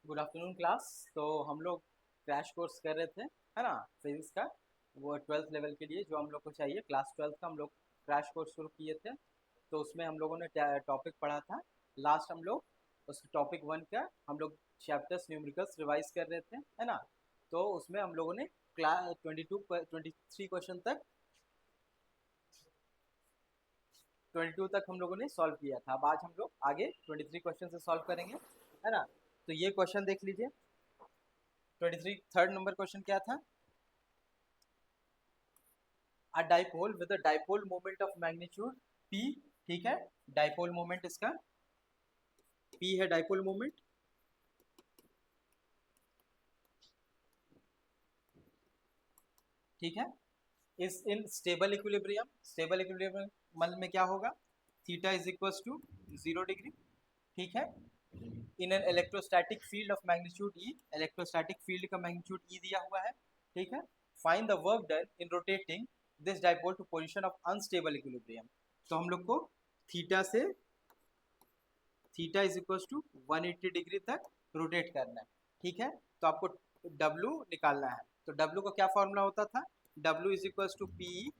Good afternoon class. तो हम लोग क्रैश कोर्स कर रहे थे, है ना, फिजिक्स का। वो 12th लेवल के लिए जो हम लोग को चाहिए, क्लास 12th का हम लोग क्रैश कोर्स शुरू किए थे। तो उसमें हम लोगों ने टॉपिक पढ़ा था। लास्ट हम लोग उस टॉपिक 1 का हम लोग चैप्टर्स न्यूमेरिकल्स रिवाइज कर रहे थे, है ना। तो उसमें हम लोगों ने क्लास 23 क्वेश्चन तक 22 तक हम लोगों ने सॉल्व किया था। अब आज हम लोग आगे 23 क्वेश्चन से सॉल्व करेंगे, है ना। तो ये क्वेश्चन देख लीजिए। 23 थर्ड नंबर क्वेश्चन क्या था? A dipole with a dipole moment of magnitude p। ठीक है, डाइपोल मोमेंट इसका p है, डाइपोल मोमेंट। ठीक है, is in stable equilibrium. Stable equilibrium में क्या होगा? Theta is equal to 0 degree. ठीक है, in an electrostatic field of magnitude E. Electrostatic field का मैग्नीट्यूड ई दिया हुआ है। ठीक है, find the work done in rotating this dipole to position of unstable equilibrium. तो हम लोग को थीटा से theta is equal to 180 degree तक रोटेट करना है। ठीक है, तो आपको W निकालना है। तो W का क्या फॉर्मूला होता था? W is equal to p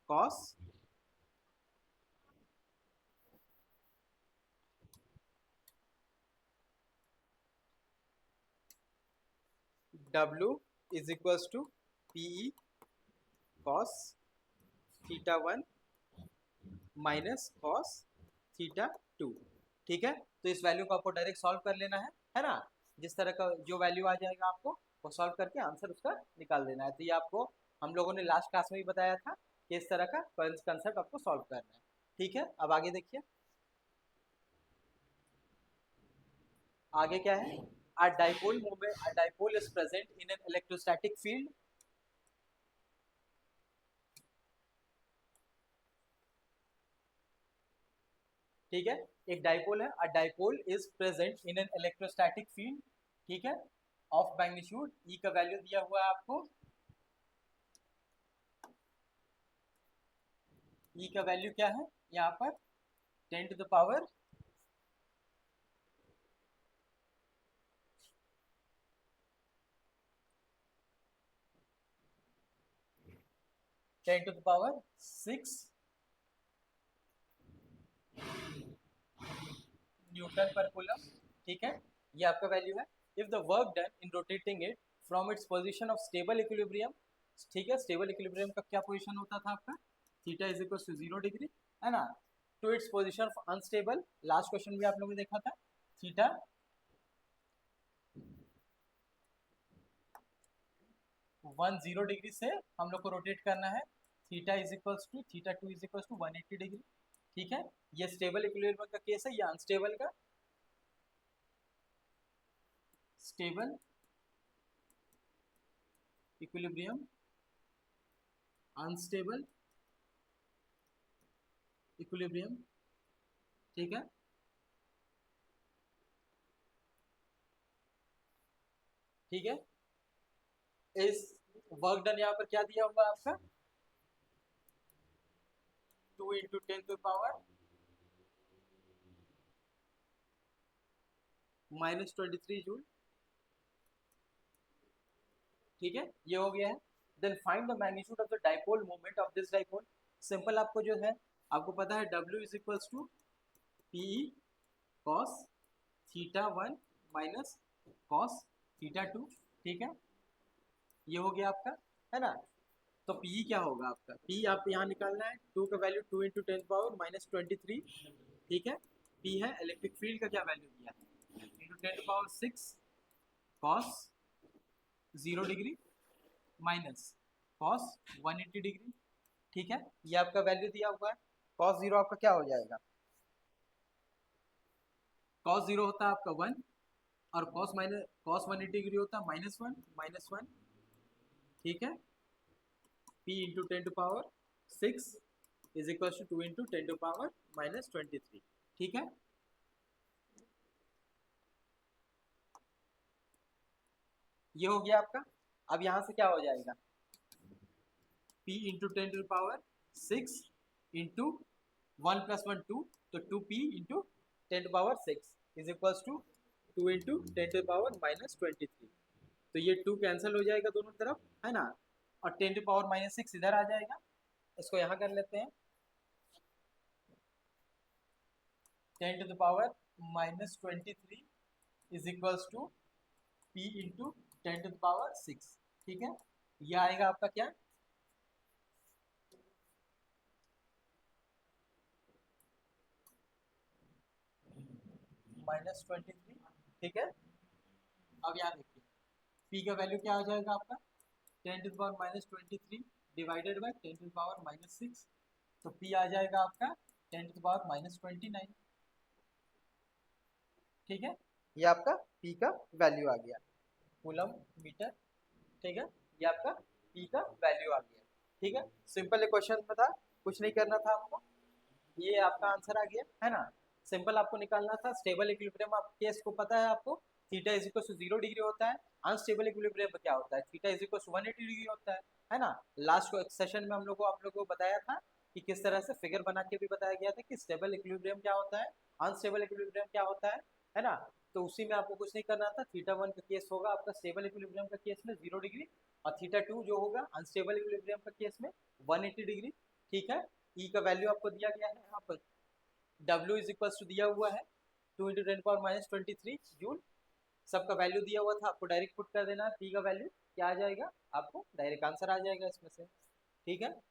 cos W is equal to p cos theta 1 minus cos theta 2। ठीक है, तो इस वैल्यू को आपको डायरेक्ट सॉल्व कर लेना है ना। जिस तरह का जो वैल्यू आ जाएगा आपको वो सॉल्व करके आंसर उसका निकाल देना है। तो ये आपको हम लोगों ने लास्ट क्लास में भी बताया था कि इस तरह का कंसेप्ट आपको सॉल्व करना है। ठीक है, अब आगे देखिए। आगे क्या है? अ dipole moment, a dipole is present in an electrostatic field. ठीक है, एक डाइपोल है। अ dipole is present in an electrostatic field. ठीक है, ऑफ मैग्नीट्यूड ई का वैल्यू दिया हुआ है आपको। ई का वैल्यू क्या है यहाँ पर? 10 to the power, ten to the power 6 newton पर कूलम। ठीक है, ये आपका वैल्यू है। If the work done in rotating it from its position of stable equilibrium. ठीक है, स्टेबल इक्विलिब्रियम का क्या पोजीशन होता था आपका? Theta is equal to 0 degree, है ना। To its position of unstable, last question भी आप लोगों ने देखा था। थीटा 10 डिग्री से हम लोग को रोटेट करना है। Theta is equal to theta 2 is equal to 180 degree. ठीक है, ये स्टेबल इक्विलिब्रियम का केस है, ये अनस्टेबल का। Stable equilibrium, unstable equilibrium. ठीक है, ठीक है, इस वर्क डन यहाँ पर क्या दिया हुआ आपका? 2 × 10 टू पावर -23 जूल। ठीक है, ये हो गया है। Then find the magnitude of the dipole moment of this dipole. Simple, आपको जो है आपको पता है W is equals to p cos theta 1 minus cos theta 2। ठीक है, ये हो गया आपका, है ना। तो पी क्या होगा आपका? पी आप यहाँ निकालना है। 2 का वैल्यू 2 × 10 टू पावर -23। ठीक है, पी है इलेक्ट्रिक फील्ड का क्या वैल्यू दिया है? 10 to power 6 cos 0 degree minus cos 180 degree. ठीक है, ये आपका वैल्यू दिया हुआ है। कॉस 0 आपका क्या हो जाएगा? कॉस 0 होता है आपका 1, और कॉस 180 डिग्री होता है -1। ठीक है, p into 10 to power 6 is equal to 2 × 10 to power -23। ठीक है, ये हो गया आपका। अब यहाँ से क्या हो जाएगा? p into 10 to power 6 into 1 + 1 2, तो 2p into 10 to power 6 is equal to 2 into 10⁻⁻23। तो ये 2 कैंसिल हो जाएगा दोनों तरफ, है ना, और 10⁻⁻6 इधर आ जाएगा। इसको यहाँ कर लेते हैं, 10⁻⁻23 is equals to p into 10⁻6। ठीक है, ये आएगा आपका क्या, -23। ठीक है, अब यहाँ देखिए p का वैल्यू क्या आ जाएगा आपका, 10⁻⁻23 डिवाइडेड बाई 10⁻⁻6, तो p आ जाएगा आपका 10⁻⁻29। ठीक है, ये आपका p का वैल्यू आ गया, कूलम मीटर। ठीक है, ये आपका p का वैल्यू आ गया। ठीक है, सिंपल क्वेश्चन में था, कुछ नहीं करना था आपको, ये आपका आंसर आ गया, है ना। सिंपल आपको निकालना था स्टेबल इक्विलिब्रियम। आप केस को पता है आपको, theta is equal to 0 degree होता है। अनस्टेबल इक्विलिब्रियम क्या होता है, theta is equal to 180 degree होता है ना। लास्ट सेशन में हम लोग को आप लोगों को बताया था कि किस तरह से फिगर बना के भी बताया गया था कि स्टेबल इक्विलिब्रियम क्या होता है, अनस्टेबल इक्विलिब्रियम क्या होता है ना। तो उसी में आपको कुछ नहीं करना था। थीटा 1 का केस होगा आपका स्टेबल इक्विलिब्रियम का केस में 0 डिग्री, और थीटा 2 जो होगा अनस्टेबल इक्विलिब्रियम का केस में 180 डिग्री। ठीक है, ई का वैल्यू आपको दिया गया है यहाँ पर, W इज इक्वल टू दिया हुआ है 2 इंटू 10⁻⁻23 जूल। सबका वैल्यू दिया हुआ था, आपको डायरेक्ट पुट कर देना है। P का वैल्यू क्या आ जाएगा, आपको डायरेक्ट आंसर आ जाएगा इसमें से। ठीक है,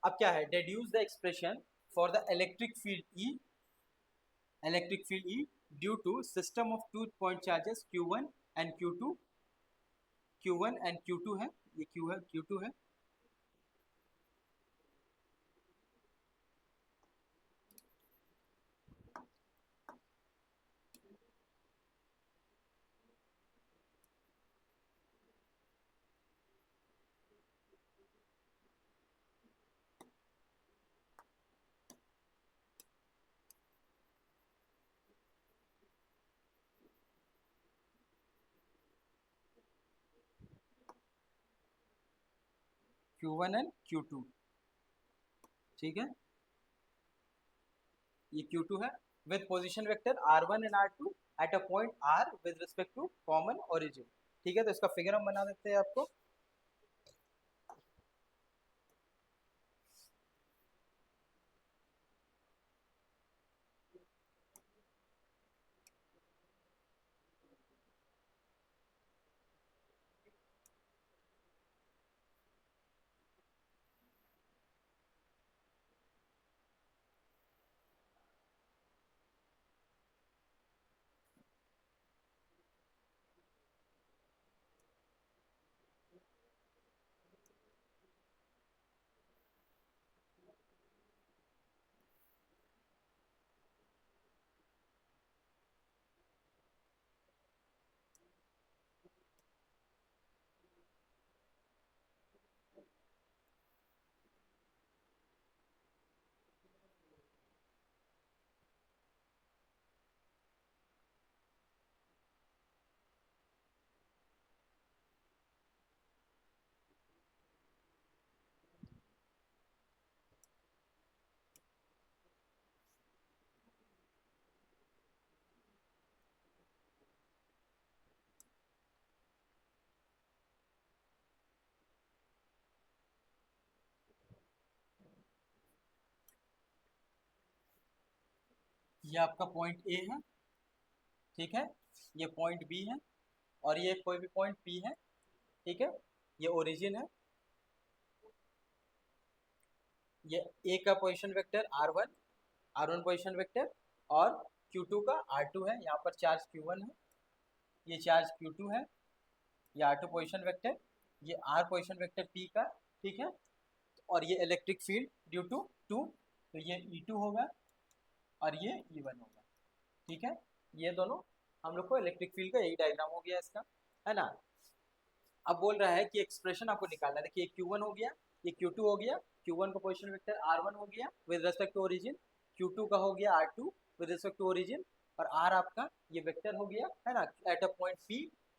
अब क्या है, deduce the expression for the electric field E due to system of 2 point charges Q1 and Q2, Q1 and Q2 है, ये Q है, Q2 है। Q1 and Q2, ठीक है, ये Q2 है with position vector R1 and R2 at a point R with respect to common origin। ठीक है, तो इसका फिगर हम बना देते हैं आपको। ये आपका पॉइंट ए है, ठीक है, ये पॉइंट बी है, और ये कोई भी पॉइंट पी है। ठीक है, ये ओरिजिन है, ये ए का position vector R1 position vector, और Q2 का R2 है, यहाँ पर चार्ज Q1 है, ये चार्ज Q2 है, ये R2 पोजीशन वेक्टर, ये R पोजीशन वेक्टर P का। ठीक है, और ये इलेक्ट्रिक फील्ड ड्यू टू 2, तो ये E2 होगा और ये E1 होगा। ठीक है, ये दोनों हम लोग को इलेक्ट्रिक फील्ड का यही डायग्राम हो गया इसका, है ना। अब बोल रहा है कि एक्सप्रेशन आपको निकालना है। देखिए Q1 हो गया, ये Q2 हो गया, Q1 का पोजीशन वेक्टर R1 हो गया with respect to origin, Q2 का हो गया R2 with respect to origin, और R आपका ये वेक्टर हो गया, है ना, एट अ पॉइंट P,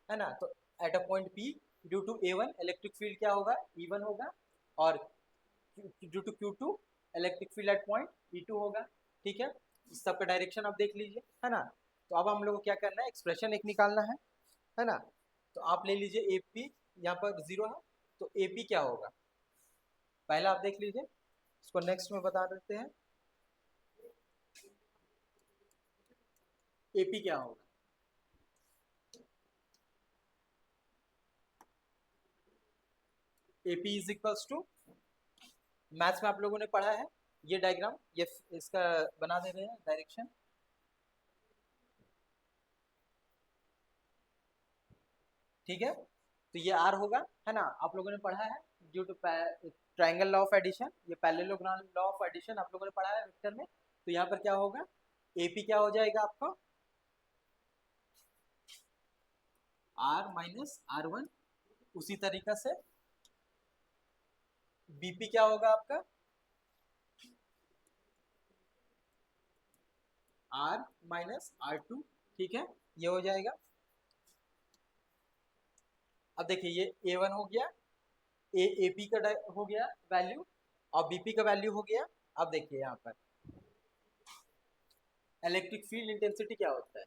है ना। तो at a point P due to A1 electric field क्या होगा, E1 होगा, और due to Q2 electric field at point E2 होगा। ठीक है, इस सबका डायरेक्शन आप देख लीजिए, है ना। तो अब हम लोग को क्या करना है, एक्सप्रेशन एक निकालना है ना। तो आप ले लीजिए AP, यहाँ पर 0 है, तो AP क्या होगा पहला आप देख लीजिए, इसको नेक्स्ट में बता देते हैं। AP क्या होगा, AP is equals to, maths में आप लोगों ने पढ़ा है ये डायग्राम, ये इसका बना दे रहे हैं डायरेक्शन। ठीक है, तो ये R होगा, है ना, आप लोगों ने पढ़ा है due to triangle law of addition, ये पैरेललोग्राम लॉ ऑफ एडिशन आप लोगों ने पढ़ा है वेक्टर में। तो यहाँ पर क्या होगा, AP क्या हो जाएगा आपका R माइनस R1, उसी तरीका से BP क्या होगा आपका R माइनस R2। ठीक है, ये हो जाएगा। अब देखिए ये A1 हो गया, AP का हो गया वैल्यू, और BP का वैल्यू हो गया। अब देखिए यहाँ पर इलेक्ट्रिक फील्ड इंटेंसिटी क्या होता है,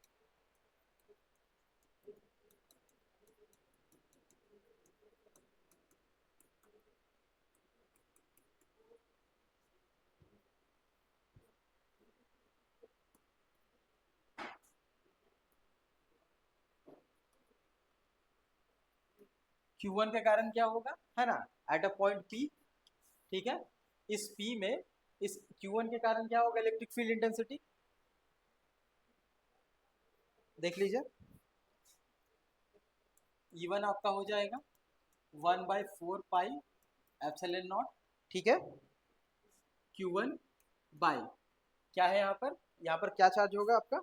Q1 के कारण क्या होगा, है ना, एट अ पॉइंट P। ठीक है, इस P में इस Q1 के कारण क्या होगा, इलेक्ट्रिक फील्ड इंटेंसिटी देख लीजिए। E1 आपका हो जाएगा 1/4 पाई एप्सिलॉन नॉट। ठीक है, Q1 बाई क्या है यहाँ पर क्या चार्ज होगा आपका,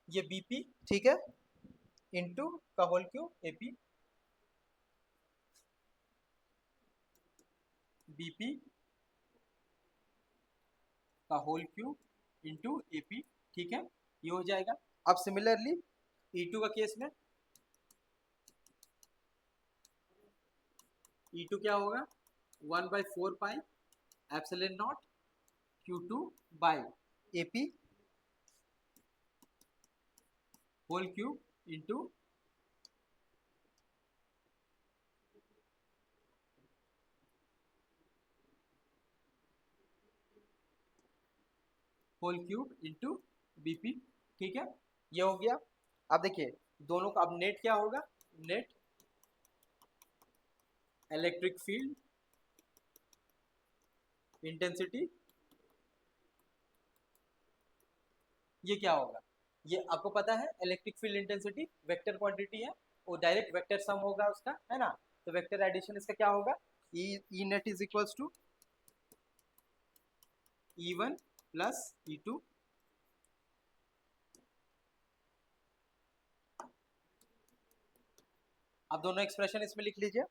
ये BP। ठीक है, इंटू का होल क्यूब AP, BP का होल क्यूब इंटू AP। ठीक है, ये हो जाएगा। अब सिमिलरली E2 का केस में E2 क्या होगा 1/4 pi epsilon naught Q2 by AP whole cube into whole cube into BP। ठीक है, ये हो गया। अब देखिए दोनों का अब नेट क्या होगा, नेट इलेक्ट्रिक फील्ड इंटेंसिटी, ये क्या होगा, ये आपको पता है electric field intensity vector quantity है, वो डायरेक्ट वेक्टर सम होगा उसका, है ना। तो वेक्टर एडिशन इसका क्या होगा, E net is equals to E1 plus E2। अब दोनों एक्सप्रेशन इसमें लिख लीजिए,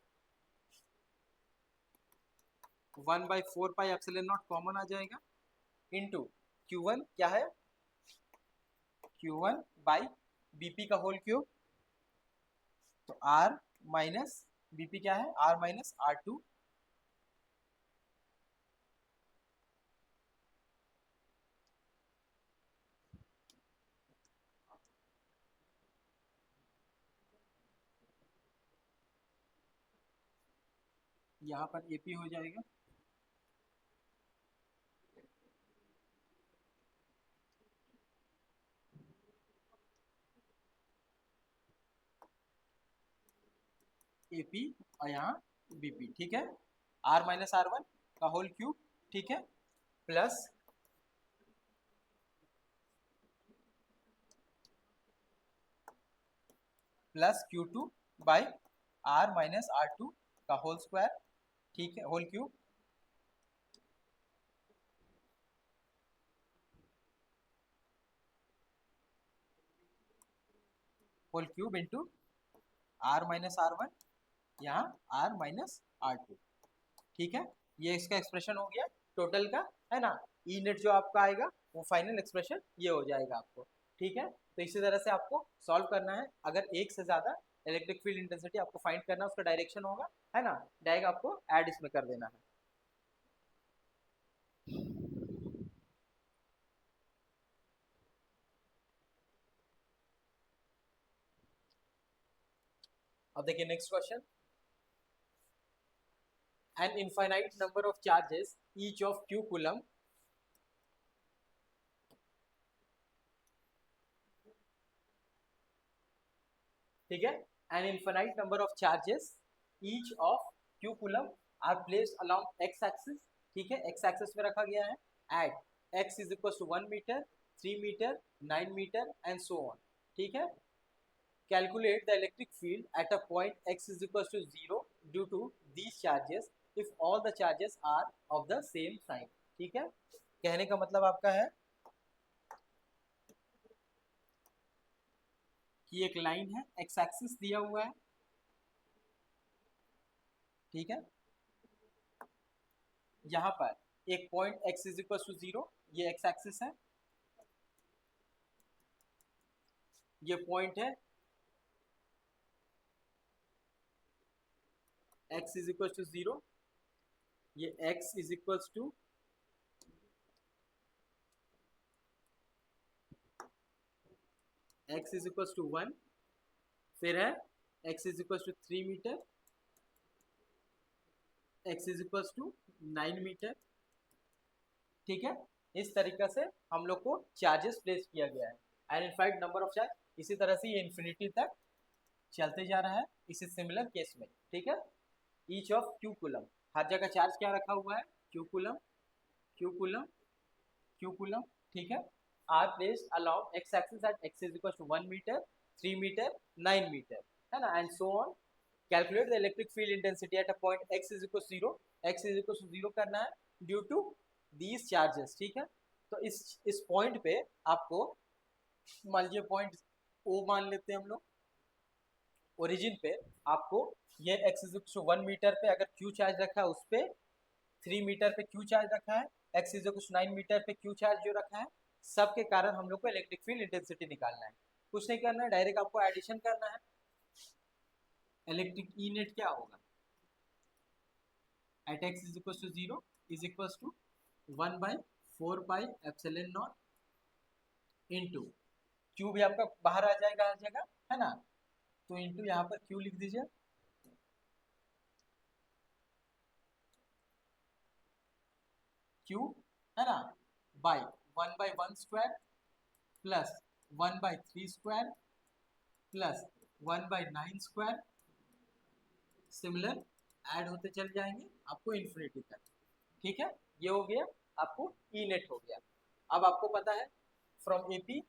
1/4 पाई एप्सिलॉन नॉट कॉमन आ जाएगा, इंटू Q1 क्या है Q1 बाई BP का होल क्यूब, तो R माइनस BP क्या है R माइनस R2। यहाँ पर AP हो जाएगा AP और यहाँ BP। ठीक है, R माइनस R1 का होल क्यूब। ठीक है, plus Q2 by R minus R2 का होल स्क्वायर। ठीक है, whole cube, whole cube into R minus R1 यहाँ R माइनस R2। ठीक है, ये इसका एक्सप्रेशन हो गया टोटल का, है ना। ई नेट जो आपका आएगा वो फाइनल एक्सप्रेशन ये हो जाएगा आपको। ठीक है, तो इसी तरह से आपको सॉल्व करना है। अगर एक से ज़्यादा इलेक्ट्रिक फील्ड इंटेंसिटी आपको फाइंड करना है, उसका डायरेक्शन होगा, है ना, डायरेक्ट आपको ऐड इसमें कर देना है। अब देखिए next question, an infinite number of charges each of q coulomb ठीक है, an infinite number of charges each of q coulomb are placed along x axis, ठीक है, x axis में रखा गया है at x is equals to 1 meter, 3 meter, 9 meter and so on, ठीक है। Calculate the electric field at a point x is equals to 0 due to these charges if all the charges are of the same sign, ठीक है। कहने का मतलब आपका है कि एक लाइन है, एक्स एक्सिस दिया हुआ है, ठीक है, यहाँ पर एक point x is equal to 0, ये एक्स एक्सिस है, ये पॉइंट है x इज इक्वल टू 0, ये x is equal to x is equal to 1, फिर है x is equal to 3 metre, x is equal to 9 metre, ठीक है। इस तरीके से हम लोग को चार्जेस प्लेस किया गया है, and infinite number of charge, इसी तरह से ये इन्फिनिटी तक चलते जा रहा है इसी सिमिलर केस में, ठीक है। ईच ऑफ क्यू कूलम, हर जगह चार्ज क्या रखा हुआ है, q coulomb, q coulomb, q coulomb, ठीक है, are placed along x axis at x is equal to 1 metre, 3 metre, 9 metre, है ना, and so on. Calculate the electric field intensity at a point x is equal to 0, x is equal to 0 करना है due to these charges, ठीक है। तो इस point पे आपको मान लीजिए पॉइंट ओ मान लेते हैं हम लोग, ओरिजिन पे आपको ये x is equal to 1 metre पे अगर q चार्ज रखा है, उस पे 3 मीटर पे q चार्ज रखा है, x is equal to 9 metre पे q चार्ज जो रखा है, सब के कारण हम लोग को इलेक्ट्रिक फील्ड इंटेंसिटी निकालना है। कुछ नहीं करना है, डायरेक्ट आपको एडिशन करना है। इलेक्ट्रिक ई नेट क्या होगा, at x is equal to 0 is equal to 1 by 4 pi epsilon naught into q भी आपका बाहर आ जाएगा हर जगह, है ना, तो इनटू यहाँ पर q लिख दीजिए, q, है ना, by 1 by 1 square plus 1 by 3 square plus 1 by 9 square, similar add होते चल जाएंगे आपको इन्फिनिटी तक, ठीक है। ये हो गया आपको ई नेट हो गया। अब आपको पता है फ्रॉम एपी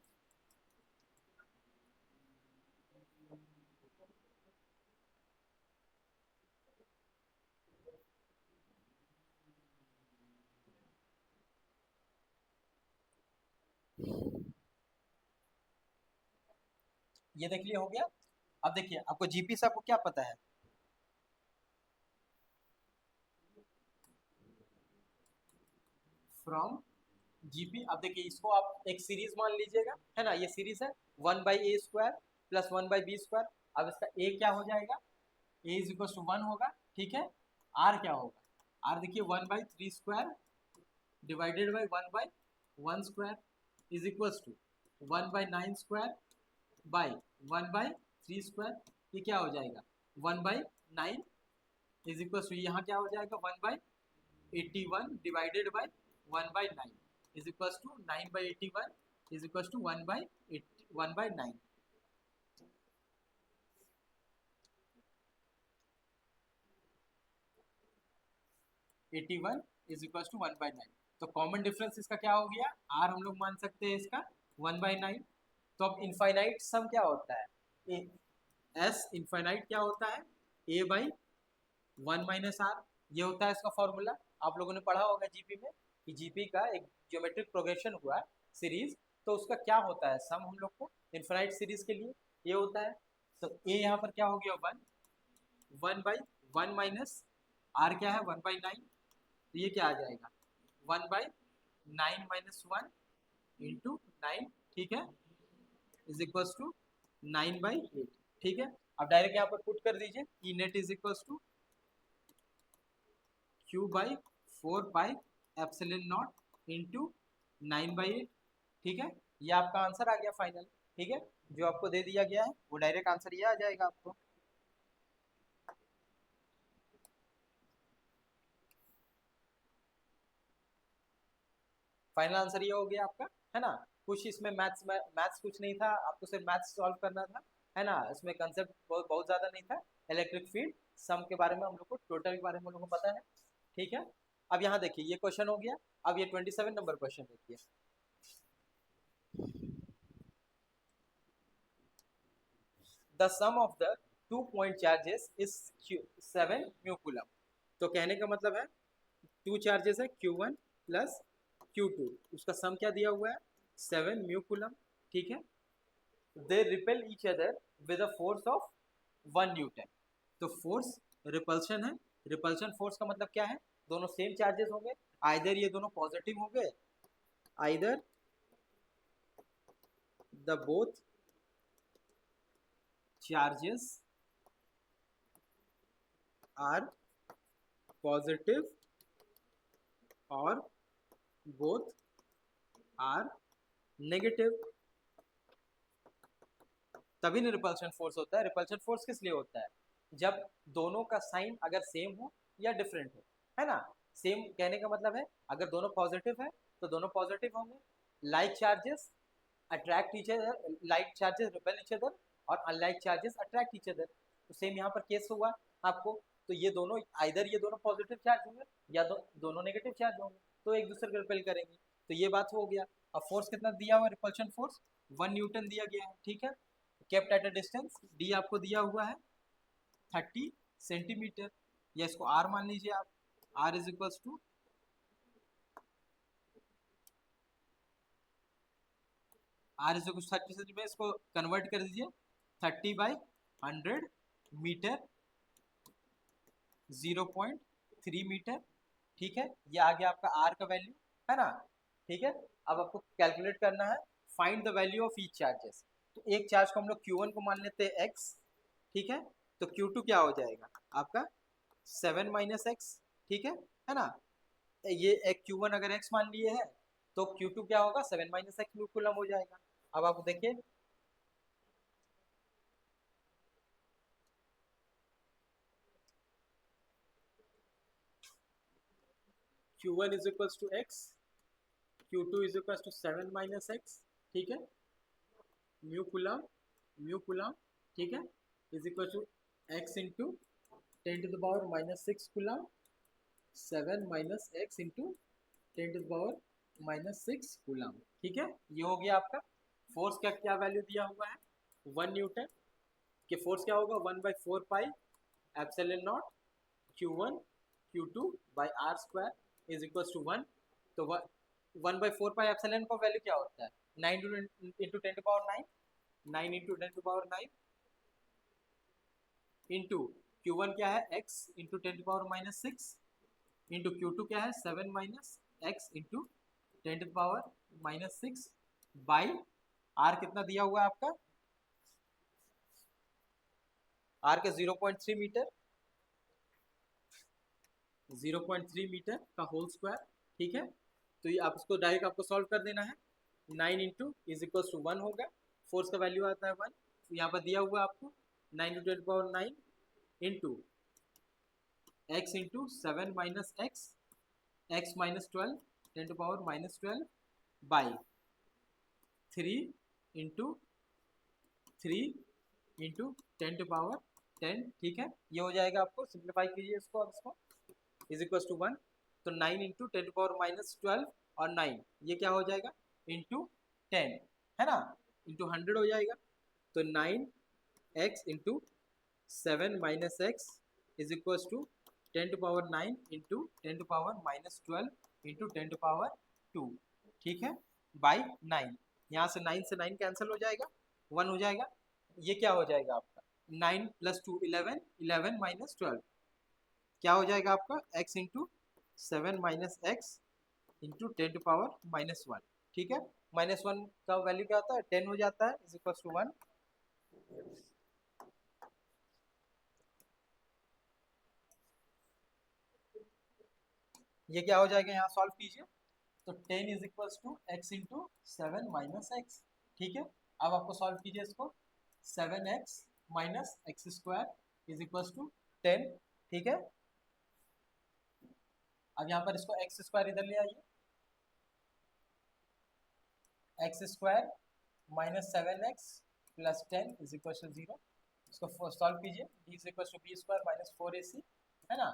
ये देख लिया, हो गया। अब देखिए आपको जीपी से आपको क्या पता है, फ्रॉम जीपी। अब देखिए इसको आप एक सीरीज मान लीजिएगा, है ना, ये सीरीज है 1 by a square plus 1 by b square. अब इसका ए क्या हो जाएगा, ए इज इक्वल टू 1 होगा, ठीक है। आर क्या होगा, आर देखिए 1 by 3 square divided by 1 by 1 square is equal to 1 by 9 square by 1 by 3 square, ये क्या हो जाएगा 1 बाई 9 इज इक्वल टू यहाँ क्या हो जाएगा 1 by 81 divided by 1 by 9 is equal to 9 by 81 is equal to 1 by 1 by 9। Eighty one is equal to 1 by 9, तो common difference इसका क्या हो गया, आर हम लोग मान सकते हैं इसका 1 बाई 9। तो अब इनफाइनाइट सम क्या होता है, ए एस इनफाइनाइट क्या होता है, ए बाई 1 माइनस आर, ये होता है इसका फॉर्मूला। आप लोगों ने पढ़ा होगा जीपी में कि जीपी का एक ज्योमेट्रिक प्रोग्रेशन हुआ है सीरीज, तो उसका क्या होता है सम हम लोग को इनफाइनाइट सीरीज के लिए ये होता है। तो ए यहाँ पर क्या हो गया 1, 1 बाई 1 माइनस आर क्या है 1 बाई 9, तो ये क्या आ जाएगा 1 बाई 9 माइनस 1 इंटू 9, ठीक है, इज इक्वल टू 9 बाई 8, ठीक है। अब डायरेक्ट यहाँ पर पुट कर दीजिए, E net is equals to Q by 4 pi epsilon naught into 9/8। ठीक है, ये आपका आंसर आ गया फाइनल। ठीक है, जो आपको दे दिया गया है वो डायरेक्ट आंसर ये आ जाएगा आपको। फाइनल आंसर ये हो गया आपका, है ना। कुछ इसमें मैथ्स कुछ नहीं था, आपको सिर्फ मैथ्स सॉल्व करना था, है ना। इसमें कंसेप्ट बहुत ज्यादा नहीं था। इलेक्ट्रिक फील्ड सम के बारे में हम लोग को, टोटल के बारे में हम लोग को पता है। ठीक है, अब यहाँ देखिए ये क्वेश्चन हो गया। अब ये 27 नंबर क्वेश्चन देखिए। The sum of the 2 point charges is 7 mu coulomb. तो कहने का मतलब है 2 चार्जेस है Q1 प्लस Q2, उसका सम क्या दिया हुआ है 7 म्यू कूलम। ठीक है, they repel each other with a force of 1 Newton. तो फोर्स रिपल्शन है। रिपल्शन फोर्स का मतलब क्या है, दोनों सेम चार्जेस होंगे, आइदर ये दोनों पॉजिटिव होंगे, either the both charges are positive और बोथ आर नेगेटिव। तभी ना रिपल्शन फोर्स होता है। रिपल्शन फोर्स किस लिए होता है, जब दोनों का साइन अगर सेम हो या डिफरेंट हो, है ना। सेम कहने का मतलब है अगर दोनों पॉजिटिव है तो दोनों पॉजिटिव होंगे, like charges attract each other, like charges repel each other, और unlike charges attract each other. तो सेम यहाँ पर केस हुआ आपको। तो ये दोनों आइदर ये दोनों पॉजिटिव चार्ज होंगे या दोनों नेगेटिव चार्ज होंगे, तो एक दूसरे को रिपेल करेंगे। तो ये बात हो गया। अब फोर्स कितना दिया हुआ, रिपल्शन फोर्स 1 न्यूटन दिया गया है। ठीक है, kept at a distance, D आपको दिया हुआ है 30 सेंटीमीटर, या इसको आर मान लीजिए आप। R is equals to, r is equal 30 centimetre, इसको कन्वर्ट कर दीजिए 30/100 मीटर, 0.3 मीटर। ठीक है, ये आ गया आपका आर का वैल्यू, है ना। ठीक है, अब आपको कैलकुलेट करना है find the value of each charges. तो एक चार्ज को हम लोग Q1 को मान लेते हैं x। ठीक है, तो Q2 क्या हो जाएगा आपका 7 माइनस एक्स। ठीक है ना। ये एक Q1 अगर x मान लिए है तो Q2 क्या होगा 7 माइनस एक्स म्यू कूलम हो जाएगा। अब आप देखिए Q1 is equals to x, Q2 is equals to 7 minus x. ठीक है, म्यू कूलम, म्यू कूलम। ठीक है, is equal to x into 10⁻⁻6 coulomb, 7 minus x into 10⁻⁻6 coulomb. ठीक है, ये हो गया आपका फोर्स का क्या वैल्यू दिया हुआ है 1 न्यूटन। कि फोर्स क्या होगा 1/4 pi epsilon naught Q1 Q2 by r square is equal to 1। तो 1/4 पाई एप्सिलॉन का वैल्यू क्या होता है 9 इंटू 10⁻9, 9 इंटू 10⁻9 इंटू Q1 क्या है x इंटू 10⁻⁻6 इंटू Q2 क्या है 7 minus x into 10⁻⁻6 by r कितना दिया हुआ है आपका, आर के 0.3 मीटर, 0.3 मीटर का होल स्क्वायर। ठीक है, तो ये आप इसको डायरेक्ट आपको सॉल्व कर देना है। 9 इंटू इज इक्वल टू 1 होगा, फोर्स का वैल्यू आता है 1, तो यहाँ पर दिया हुआ है आपको 9 into 10⁻9 into x into 7 minus x, x minus 12 10⁻⁻12 by 3 into 3 into 10⁻10। ठीक है, ये हो जाएगा, आपको सिंप्लीफाई कीजिए इसको, अब इसको इज इक्वल टू 1। तो 9 इंटू 10⁻⁻12 और 9 ये क्या हो जाएगा इंटू 10, है ना, इंटू 100 हो जाएगा। तो 9x into 7 minus x is equal to 10⁻9 into 10⁻⁻12 into 10⁻2। ठीक है, बाई 9, यहाँ से 9 से 9 कैंसिल हो जाएगा, 1 हो जाएगा। ये क्या हो जाएगा आपका 9 प्लस 2 11, 11 माइनस 12 क्या हो जाएगा आपका x into 7 minus x into 10⁻⁻1। ठीक है, -1 का वैल्यू क्या होता है 10 हो जाता है, इज इक्वल टू 1। ये क्या हो जाएगा, यहाँ सॉल्व कीजिए तो 10 is equals to x into 7 minus x. ठीक है, अब आपको सॉल्व कीजिए इसको, 7x minus x square is equals to 10। ठीक है, अब यहाँ पर इसको एक्स स्क्वायर इधर ले आइए, X square minus 7x plus 10 is equal to 0। इसको सॉल्व कीजिए, D is equal to B square minus 4ac, है ना।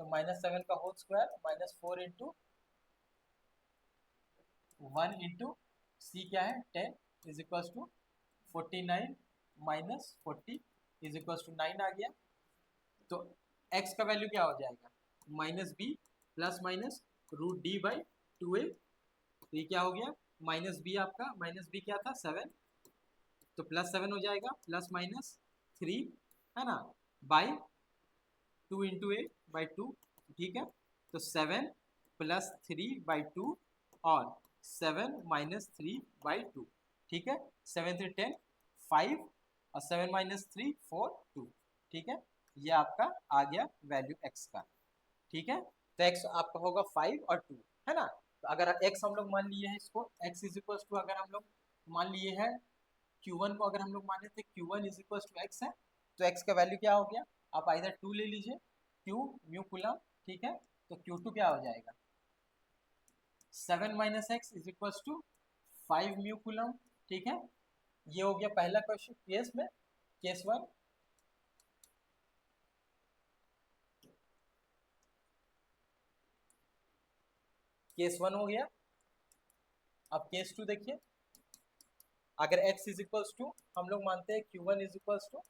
तो माइनस 7 का whole square minus 4 into 1 into C क्या है 10 is equal to 49 minus 40 is equal to 9 आ गया। तो x का वैल्यू क्या हो जाएगा, minus B plus minus root D by 2a। तो ये क्या हो गया, माइनस बी, आपका माइनस बी क्या था 7, तो प्लस 7 हो जाएगा, प्लस माइनस 3, है ना, बाई 2 इंटू ए बाई 2। ठीक है, तो 7 प्लस 3 बाई 2 और 7 माइनस 3 बाई 2। ठीक है, 7 3 10 5 और 7 माइनस 3 4 2। ठीक है, ये आपका आ गया वैल्यू x का। ठीक है, तो x आपका होगा 5 और 2, है ना। तो अगर x हम लोग मान लिए हैं इसको, x इज इक्वल टू, अगर हम लोग मान लिए हैं Q1 को, अगर हम लोग माने थे Q1 is equal to x है, तो x का वैल्यू क्या हो गया, आप इधर 2 ले लीजिए, Q म्यू कूलम। ठीक है, तो Q2 क्या हो जाएगा, 7 minus x is equal to 5 mu coulomb. ठीक है, ये हो गया पहला क्वेश्चन केस में, केस 1। केस 1 हो गया। अब केस 2 देखिए, अगर x इज इक्वल टू हम लोग मानते हैं Q1 is equal to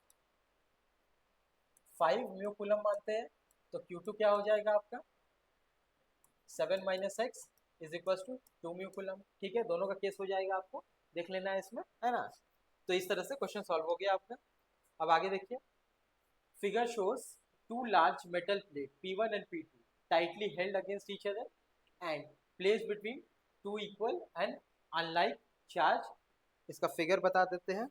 5 mu coulomb मानते हैं, तो Q2 क्या हो जाएगा आपका, 7 minus x is equal to 2 mu coulomb. ठीक है, दोनों का केस हो जाएगा, आपको देख लेना है इसमें, है ना। तो इस तरह से क्वेश्चन सॉल्व हो गया आपका। अब आगे देखिए, figure shows two large metal plate P1 and P2 tightly held against each other and placed between two equal and unlike charge। इसका फिगर बता देते हैं।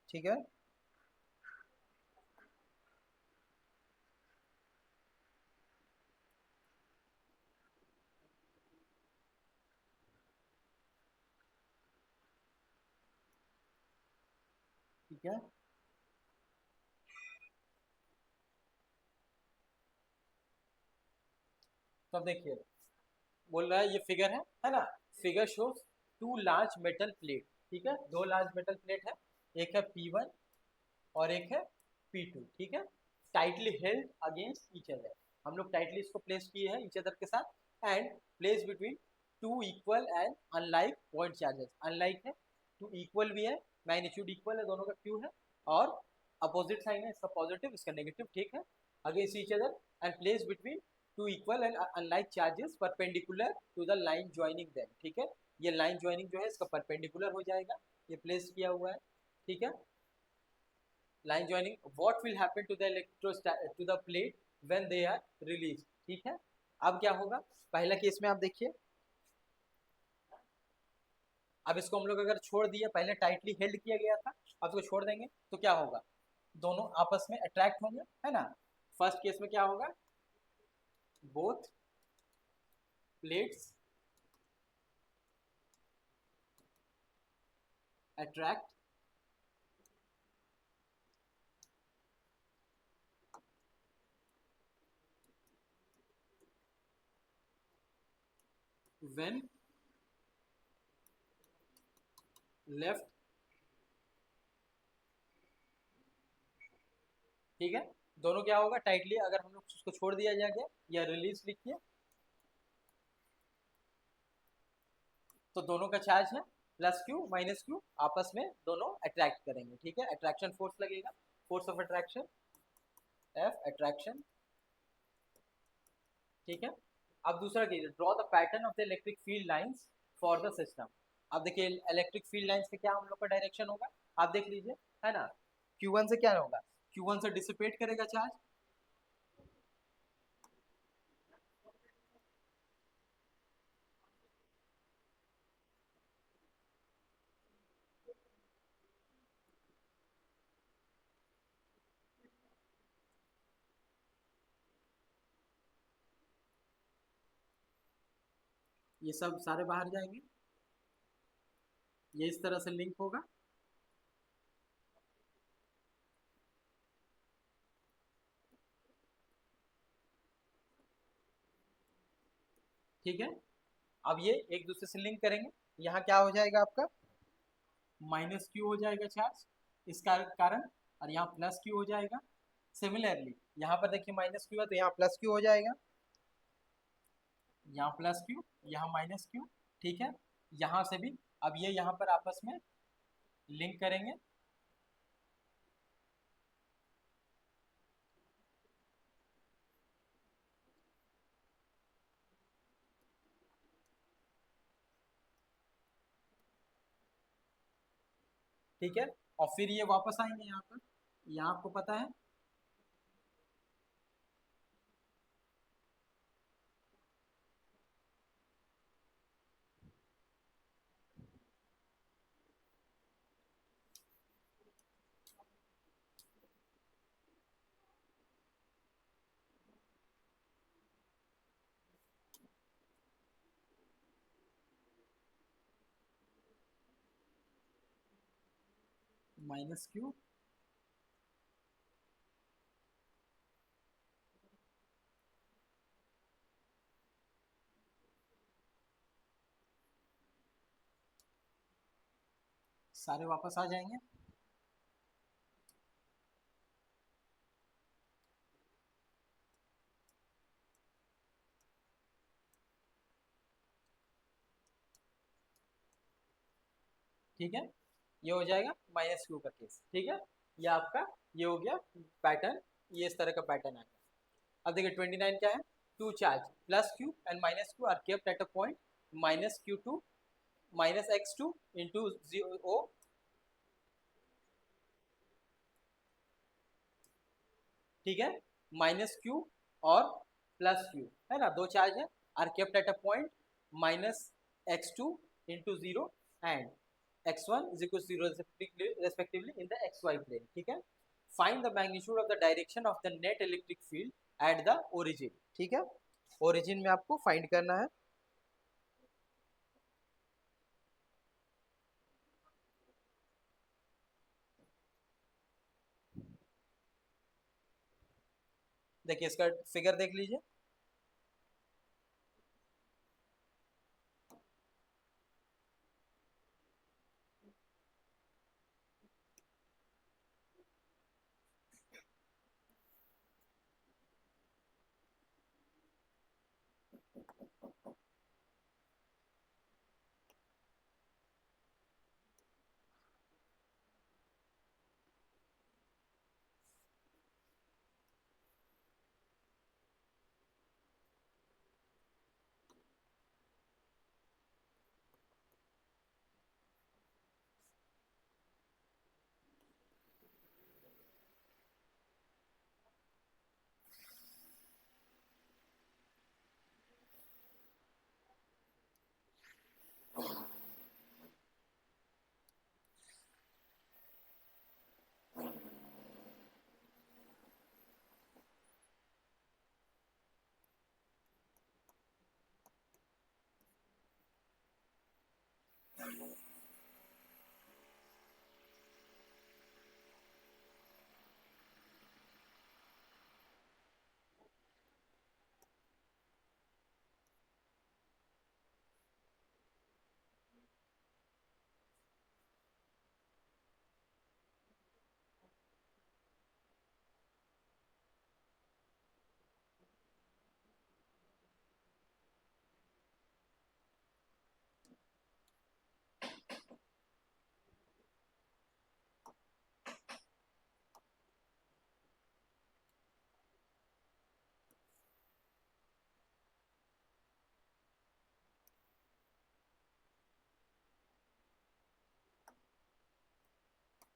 ठीक है, ठीक है, तो अब देखिए, बोल रहा है ये फिगर है ना। Figure shows two large metal plate. ठीक है, दो लार्ज मेटल प्लेट है, एक है P1 और एक है P2। ठीक है, tightly held against each other, हम लोग टाइटली इसको प्लेस किए हैं ईच अदर के साथ, and place between two equal and unlike point charges. Unlike है, टू इक्वल भी है, मैग्नीट्यूड इक्वल है, दोनों का क्यू है, और अपोजिट साइन है, इसका पॉजिटिव इसका नेगेटिव। ठीक है, against each other and place between two equal and unlike charges perpendicular to the line joining them. ठीक है, ये लाइन ज्वाइनिंग जो है इसका परपेंडिकुलर हो जाएगा, ये प्लेस किया हुआ है। ठीक है, line joining, what will happen to the to the plate when they are released। ठीक है, अब क्या होगा, पहला केस में आप देखिए, अब इसको हम लोग अगर छोड़ दिए, पहले टाइटली हेल्ड किया गया था, अब इसको छोड़ देंगे तो क्या होगा, दोनों आपस में अट्रैक्ट होंगे, है ना। फर्स्ट केस में क्या होगा, both plates attract when left। ठीक है, दोनों क्या होगा, टाइटली अगर हम लोग उसको छोड़ दिया जाएगा या रिलीज लिखिए, तो दोनों का चार्ज है प्लस क्यू माइनस क्यू, आपस में दोनों अट्रैक्ट करेंगे। ठीक है, अट्रैक्शन फोर्स लगेगा, force of attraction F attraction. ठीक है, अब दूसरा कीजिए, draw the pattern of the electric field lines for the system. अब देखिए इलेक्ट्रिक फील्ड लाइंस का क्या हम लोग का डायरेक्शन होगा, आप देख लीजिए, है ना। Q1 से क्या होगा, Q1 से डिसिपेट करेगा चार्ज, ये सब सारे बाहर जाएंगे, ये इस तरह से लिंक होगा, ठीक है। अब ये एक दूसरे से लिंक करेंगे, यहाँ क्या हो जाएगा आपका, माइनस क्यू हो जाएगा चार्ज इसका कारण, और यहाँ प्लस क्यू हो जाएगा। सिमिलरली यहाँ पर देखिए माइनस क्यू है तो यहाँ प्लस क्यू हो जाएगा, यहाँ प्लस क्यू, यहाँ माइनस क्यू, ठीक है। यहाँ से भी अब ये यहाँ पर आपस में लिंक करेंगे, ठीक है। और फिर ये वापस आएंगे यहाँ पर, यहाँ आपको पता है, माइनस क्यू, सारे वापस आ जाएंगे, ठीक है। ये हो जाएगा माइनस क्यू का केस, ठीक है। ये आपका ये हो गया पैटर्न, ये इस तरह का पैटर्न आएगा। अब देखिए 29 क्या है, two charge plus q and minus q are kept at a point minus q to minus x two into O, ठीक है, माइनस क्यू और प्लस क्यू, है ना, दो चार्ज है, are kept at a point minus x two into zero and x1 is equal to 0 respectively in the xy plane, ठीक है। Find the magnitude of the direction of the net electric field at the origin, ठीक है। Origin में आपको find करना है, देखिए इसका फिगर देख लीजिए,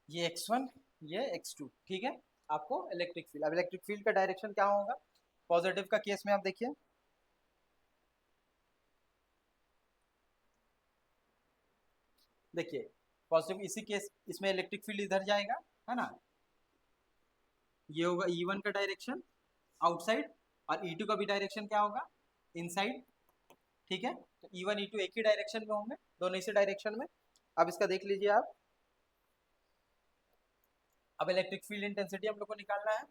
ये x1, ये x2, ठीक है। आपको इलेक्ट्रिक फील्ड, अब इलेक्ट्रिक फील्ड का डायरेक्शन क्या होगा पॉजिटिव का केस में, आप देखिए देखिए पॉजिटिव इसी केस, इसमें इलेक्ट्रिक फील्ड इधर जाएगा, है ना। ये होगा E1 का डायरेक्शन आउटसाइड, और E2 का भी डायरेक्शन क्या होगा, इनसाइड, ठीक है। तो E1 E2 एक ही डायरेक्शन में होंगे, दोनों इसी डायरेक्शन में। अब इसका देख लीजिए आप, अब इलेक्ट्रिक फील्ड इंटेंसिटी हम लोग को निकालना है।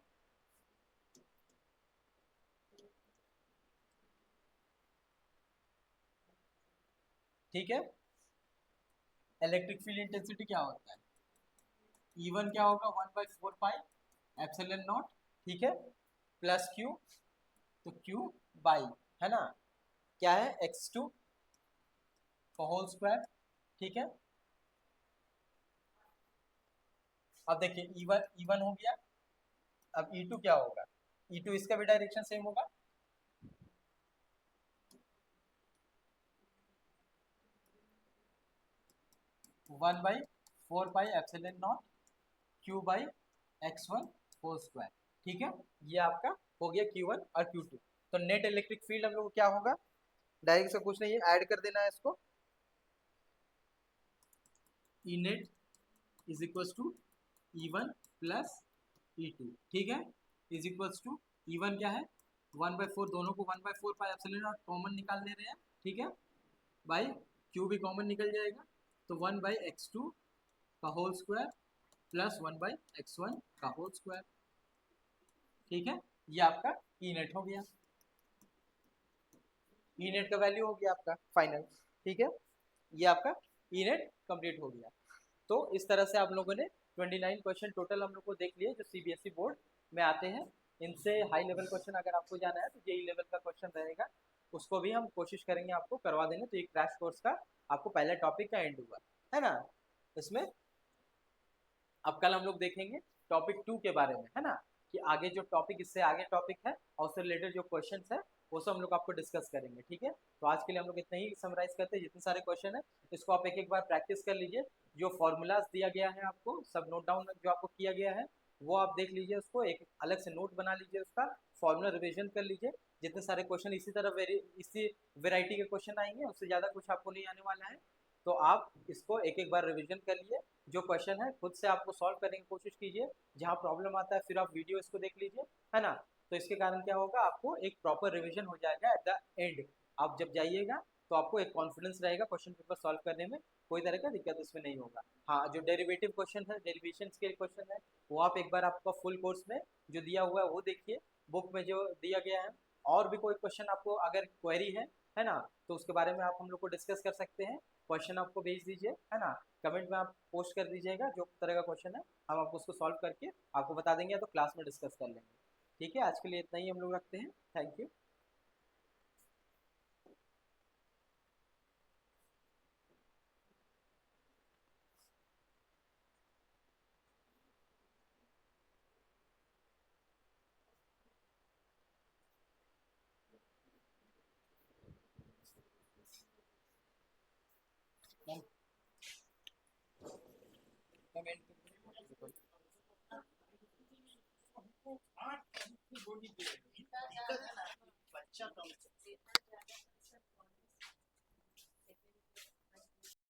ठीक है, इलेक्ट्रिक फील्ड इंटेंसिटी क्या होता है, E1 क्या होगा 1/4 पाई एप्सिलॉन नॉट, ठीक है, प्लस Q, तो Q बाई, है ना, क्या है x2 का होल स्क्वायर, ठीक है। अब देखिए E1 हो गया, अब E2 क्या होगा, E2 इसका भी डायरेक्शन सेम होगा, 1/4 pi epsilon naught Q by x1 whole square, ठीक है। ये आपका हो गया Q1 और Q2। तो नेट इलेक्ट्रिक फील्ड हम लोग को क्या होगा, डायरेक्ट से कुछ नहीं है, ऐड कर देना है इसको, E net is equal to E1 plus E2, ठीक है, इज इक्वल टू E1 क्या है 1/4, दोनों को 1/4 पाई एप्सिलॉन नॉट कॉमन निकाल ले रहे हैं, ठीक है, बाई Q भी कॉमन निकल जाएगा, तो 1/x2 का होल स्क्वायर प्लस 1/x1 का होल स्क्वायर, ठीक है। ये आपका ई नेट हो गया, ई नेट का वैल्यू हो गया आपका फाइनल, ठीक है। ये आपका ई नेट कंप्लीट हो गया। तो इस तरह से आप लोगों ने 29 क्वेश्चन टोटल हम लोग को देख लिए जो सीबीएसई बोर्ड में आते हैं। इनसे हाई लेवल क्वेश्चन अगर आपको जाना है तो जेई लेवल का क्वेश्चन रहेगा, उसको भी हम कोशिश करेंगे आपको करवा देंगे। तो ये क्रैश कोर्स का आपको पहले टॉपिक का एंड हुआ, है ना। इसमें अब कल हम लोग देखेंगे टॉपिक 2 के बारे में, है ना, कि आगे जो टॉपिक, इससे आगे टॉपिक है और उससे रिलेटेड जो क्वेश्चन है वो सब हम लोग आपको डिस्कस करेंगे, ठीक है। तो आज के लिए हम लोग इतना ही समराइज करते हैं, जितने सारे क्वेश्चन है इसको आप एक एक बार प्रैक्टिस कर लीजिए। जो फॉर्मूलाज दिया गया है आपको सब नोट डाउन जो आपको किया गया है वो आप देख लीजिए, उसको एक अलग से नोट बना लीजिए, उसका फॉर्मूला रिविजन कर लीजिए। जितने सारे क्वेश्चन इसी तरह इसी वेराइटी के क्वेश्चन आएंगे, उससे ज़्यादा कुछ आपको नहीं आने वाला है। तो आप इसको एक एक बार रिविजन कर लिए, जो क्वेश्चन है खुद से आपको सॉल्व करने की कोशिश कीजिए, जहाँ प्रॉब्लम आता है फिर आप वीडियो इसको देख लीजिए, है ना। तो इसके कारण क्या होगा, आपको एक प्रॉपर रिविजन हो जाएगा एट द एंड। आप जब जाइएगा तो आपको एक कॉन्फिडेंस रहेगा क्वेश्चन पेपर सॉल्व करने में, कोई तरह का दिक्कत इसमें नहीं होगा। हाँ, जो डेरिवेटिव क्वेश्चन है, डेरिवेशन के क्वेश्चन है, वो आप एक बार आपका फुल कोर्स में जो दिया हुआ है वो देखिए, बुक में जो दिया गया है। और भी कोई क्वेश्चन आपको अगर क्वेरी है ना, तो उसके बारे में आप हम लोग को डिस्कस कर सकते हैं। क्वेश्चन आपको भेज दीजिए, है ना, कमेंट में आप पोस्ट कर दीजिएगा जो तरह का क्वेश्चन है, हम आपको उसको सॉल्व करके आपको बता देंगे, या तो क्लास में डिस्कस कर लेंगे। ठीक है, आज के लिए इतना ही हम लोग रखते हैं। Thank you. कमेंट